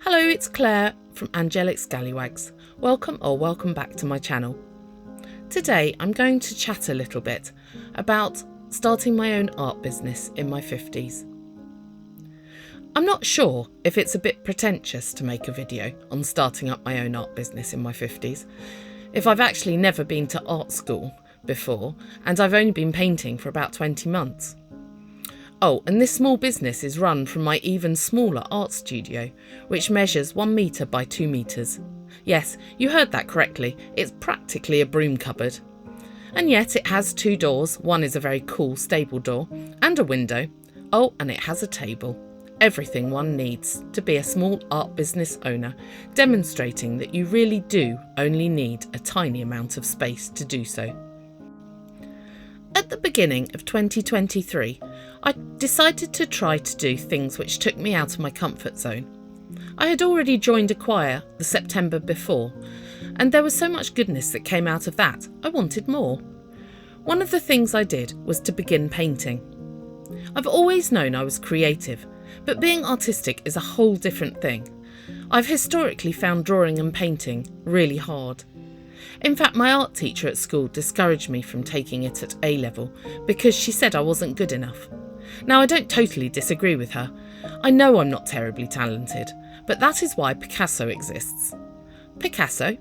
Hello, it's Claire from Angelic Scallywags. Welcome back to my channel. Today I'm going to chat a little bit about starting my own art business in my 50s. I'm not sure if it's a bit pretentious to make a video on starting up my own art business in my 50s, if I've actually never been to art school before and I've only been painting for about 20 months. Oh, and this small business is run from my even smaller art studio, which measures 1 metre by 2 metres. Yes, you heard that correctly, it's practically a broom cupboard. And yet it has 2 doors, one is a very cool stable door, and a window. Oh, and it has a table. Everything one needs to be a small art business owner, demonstrating that you really do only need a tiny amount of space to do so. At the beginning of 2023, I decided to try to do things which took me out of my comfort zone. I had already joined a choir the September before, and there was so much goodness that came out of that, I wanted more. One of the things I did was to begin painting. I've always known I was creative, but being artistic is a whole different thing. I've historically found drawing and painting really hard. In fact, my art teacher at school discouraged me from taking it at A level because she said I wasn't good enough. Now, I don't totally disagree with her. I know I'm not terribly talented, but that is why Picasso exists. Picasso?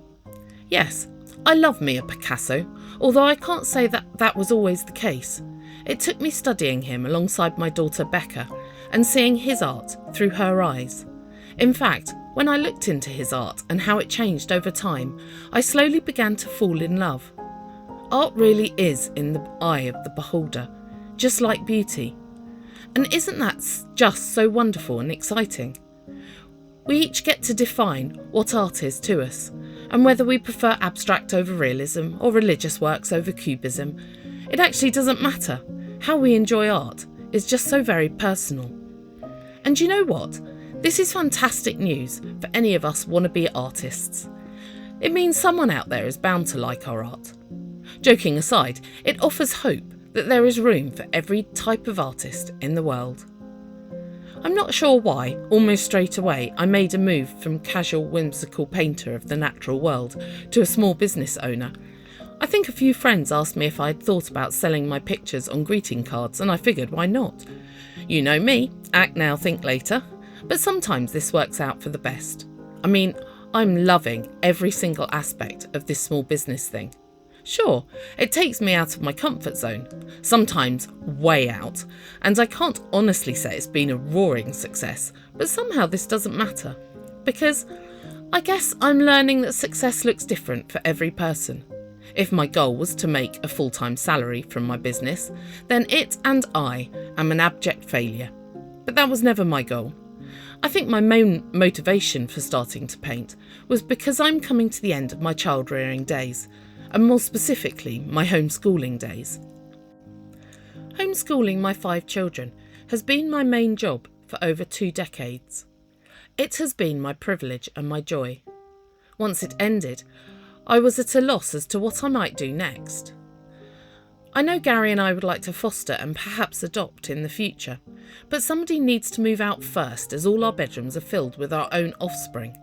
Yes, I love me a Picasso, although I can't say that was always the case. It took me studying him alongside my daughter Becca and seeing his art through her eyes. In fact, when I looked into his art and how it changed over time, I slowly began to fall in love. Art really is in the eye of the beholder, just like beauty. And isn't that just so wonderful and exciting? We each get to define what art is to us, and whether we prefer abstract over realism or religious works over cubism, it actually doesn't matter. How we enjoy art is just so very personal. And you know what? This is fantastic news for any of us wannabe artists. It means someone out there is bound to like our art. Joking aside, it offers hope that there is room for every type of artist in the world. I'm not sure why, almost straight away, I made a move from casual whimsical painter of the natural world to a small business owner. I think a few friends asked me if I'd thought about selling my pictures on greeting cards, and I figured why not? You know me, act now, think later. But sometimes this works out for the best. I mean, I'm loving every single aspect of this small business thing. Sure, it takes me out of my comfort zone, sometimes way out, and I can't honestly say it's been a roaring success, but somehow this doesn't matter, because I guess I'm learning that success looks different for every person. If my goal was to make a full-time salary from my business, then it and I am an abject failure. But that was never my goal. I think my main motivation for starting to paint was because I'm coming to the end of my child-rearing days, and more specifically, my homeschooling days. Homeschooling my 5 children has been my main job for over 2 decades. It has been my privilege and my joy. Once it ended, I was at a loss as to what I might do next. I know Gary and I would like to foster and perhaps adopt in the future, but somebody needs to move out first as all our bedrooms are filled with our own offspring.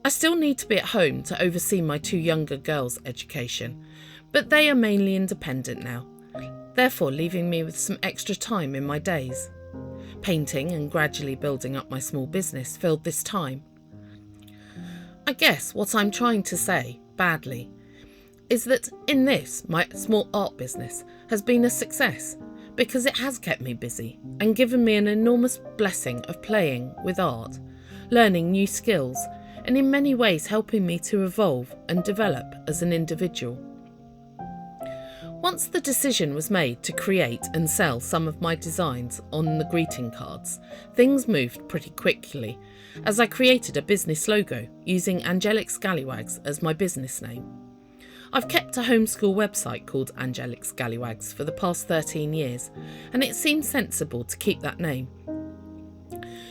I still need to be at home to oversee my 2 younger girls' education, but they are mainly independent now, therefore leaving me with some extra time in my days. Painting and gradually building up my small business filled this time. I guess what I'm trying to say, badly, is that in this, my small art business has been a success because it has kept me busy and given me an enormous blessing of playing with art, learning new skills, and in many ways helping me to evolve and develop as an individual. Once the decision was made to create and sell some of my designs on the greeting cards, things moved pretty quickly as I created a business logo using Angelic Scallywags as my business name. I've kept a homeschool website called Angelic Scallywags for the past 13 years, and it seems sensible to keep that name.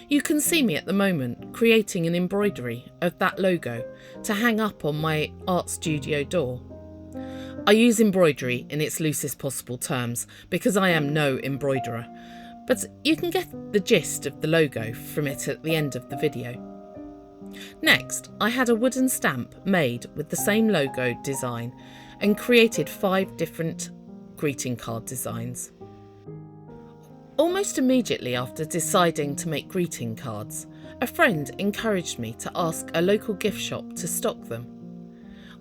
You can see me at the moment creating an embroidery of that logo to hang up on my art studio door. I use embroidery in its loosest possible terms because I am no embroiderer, but you can get the gist of the logo from it at the end of the video. Next, I had a wooden stamp made with the same logo design and created 5 different greeting card designs. Almost immediately after deciding to make greeting cards, a friend encouraged me to ask a local gift shop to stock them.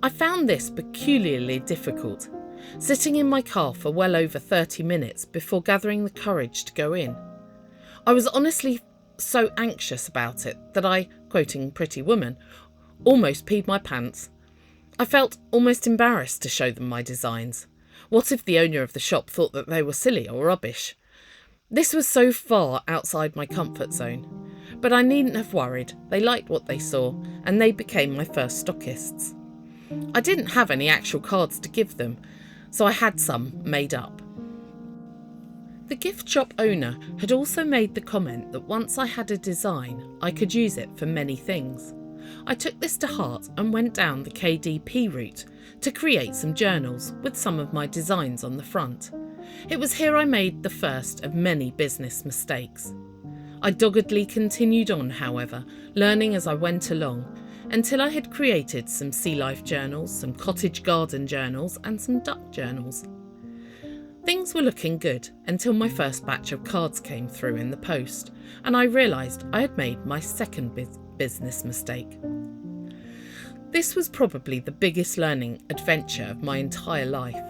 I found this peculiarly difficult, sitting in my car for well over 30 minutes before gathering the courage to go in. I was honestly so anxious about it that I, quoting Pretty Woman, almost peed my pants. I felt almost embarrassed to show them my designs. What if the owner of the shop thought that they were silly or rubbish? This was so far outside my comfort zone, but I needn't have worried. They liked what they saw, and they became my first stockists. I didn't have any actual cards to give them, so I had some made up. The gift shop owner had also made the comment that once I had a design, I could use it for many things. I took this to heart and went down the KDP route to create some journals with some of my designs on the front. It was here I made the first of many business mistakes. I doggedly continued on, however, learning as I went along, until I had created some sea life journals, some cottage garden journals and some duck journals. Things were looking good until my first batch of cards came through in the post, and I realised I had made my second business mistake. This was probably the biggest learning adventure of my entire life.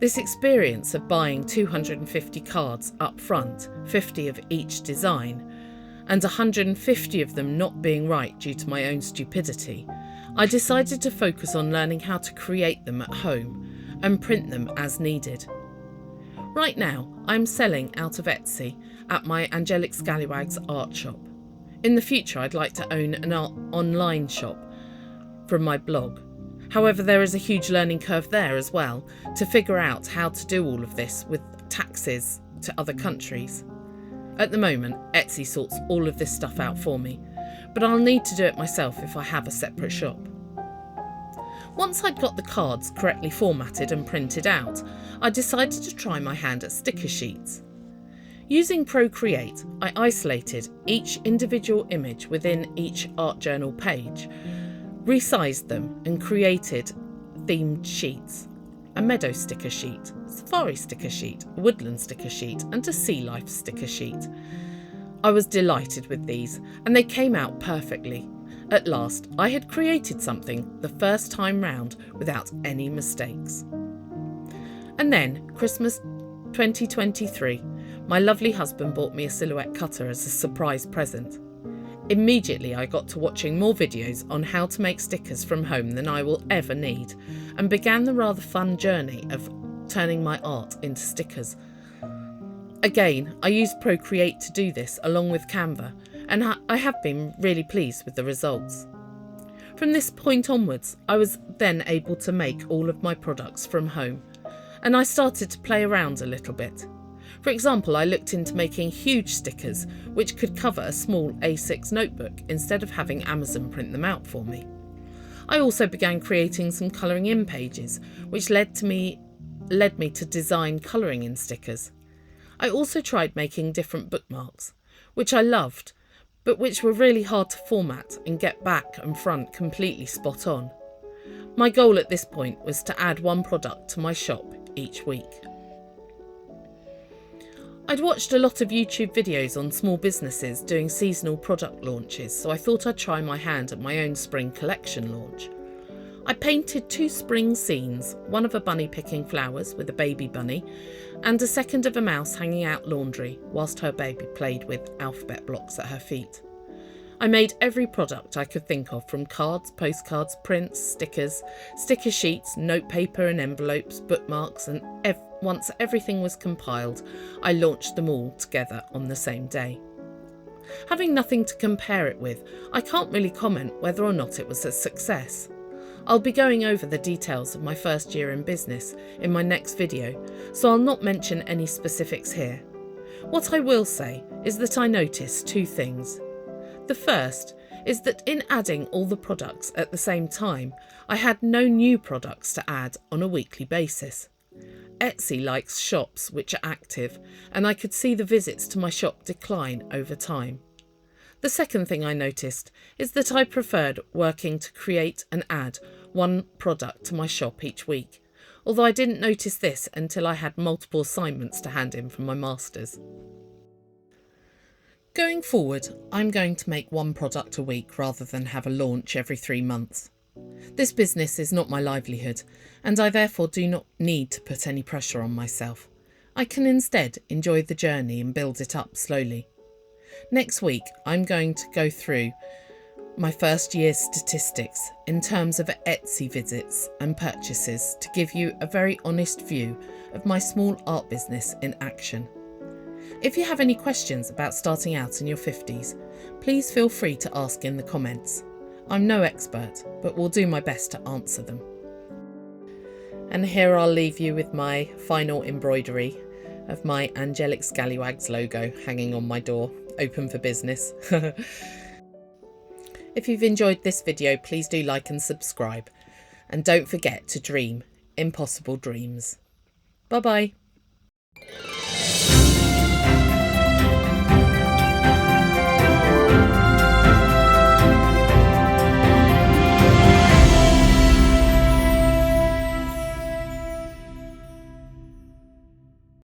This experience of buying 250 cards up front, 50 of each design, and 150 of them not being right due to my own stupidity, I decided to focus on learning how to create them at home and print them as needed. Right now, I'm selling out of Etsy at my Angelic Scallywags art shop. In the future, I'd like to own an online shop from my blog. However, there is a huge learning curve there as well to figure out how to do all of this with taxes to other countries. At the moment, Etsy sorts all of this stuff out for me, but I'll need to do it myself if I have a separate shop. Once I'd got the cards correctly formatted and printed out, I decided to try my hand at sticker sheets. Using Procreate, I isolated each individual image within each art journal page, resized them and created themed sheets. A meadow sticker sheet, safari sticker sheet, a woodland sticker sheet and a sea life sticker sheet. I was delighted with these and they came out perfectly. At last, I had created something the first time round without any mistakes. And then, Christmas 2023, my lovely husband bought me a silhouette cutter as a surprise present. Immediately I got to watching more videos on how to make stickers from home than I will ever need, and began the rather fun journey of turning my art into stickers. Again, I used Procreate to do this along with Canva, and I have been really pleased with the results. From this point onwards, I was then able to make all of my products from home, and I started to play around a little bit. For example, I looked into making huge stickers which could cover a small A6 notebook instead of having Amazon print them out for me. I also began creating some colouring in pages, which led me to design colouring in stickers. I also tried making different bookmarks, which I loved, but which were really hard to format and get back and front completely spot on. My goal at this point was to add one product to my shop each week. I'd watched a lot of YouTube videos on small businesses doing seasonal product launches, so I thought I'd try my hand at my own spring collection launch. I painted 2 spring scenes, one of a bunny picking flowers with a baby bunny, and a second of a mouse hanging out laundry whilst her baby played with alphabet blocks at her feet. I made every product I could think of, from cards, postcards, prints, stickers, sticker sheets, notepaper and envelopes, bookmarks, and once everything was compiled, I launched them all together on the same day. Having nothing to compare it with, I can't really comment whether or not it was a success. I'll be going over the details of my first year in business in my next video, so I'll not mention any specifics here. What I will say is that I noticed 2 things. The first is that in adding all the products at the same time, I had no new products to add on a weekly basis. Etsy likes shops which are active, and I could see the visits to my shop decline over time. The second thing I noticed is that I preferred working to create and add one product to my shop each week, although I didn't notice this until I had multiple assignments to hand in from my masters. Going forward, I'm going to make one product a week rather than have a launch every 3 months. This business is not my livelihood, and I therefore do not need to put any pressure on myself. I can instead enjoy the journey and build it up slowly. Next week, I'm going to go through my first year's statistics in terms of Etsy visits and purchases to give you a very honest view of my small art business in action. If you have any questions about starting out in your 50s, please feel free to ask in the comments. I'm no expert, but will do my best to answer them. And here I'll leave you with my final embroidery of my Angelic Scallywags logo hanging on my door, open for business. If you've enjoyed this video, please do like and subscribe. And don't forget to dream impossible dreams. Bye bye.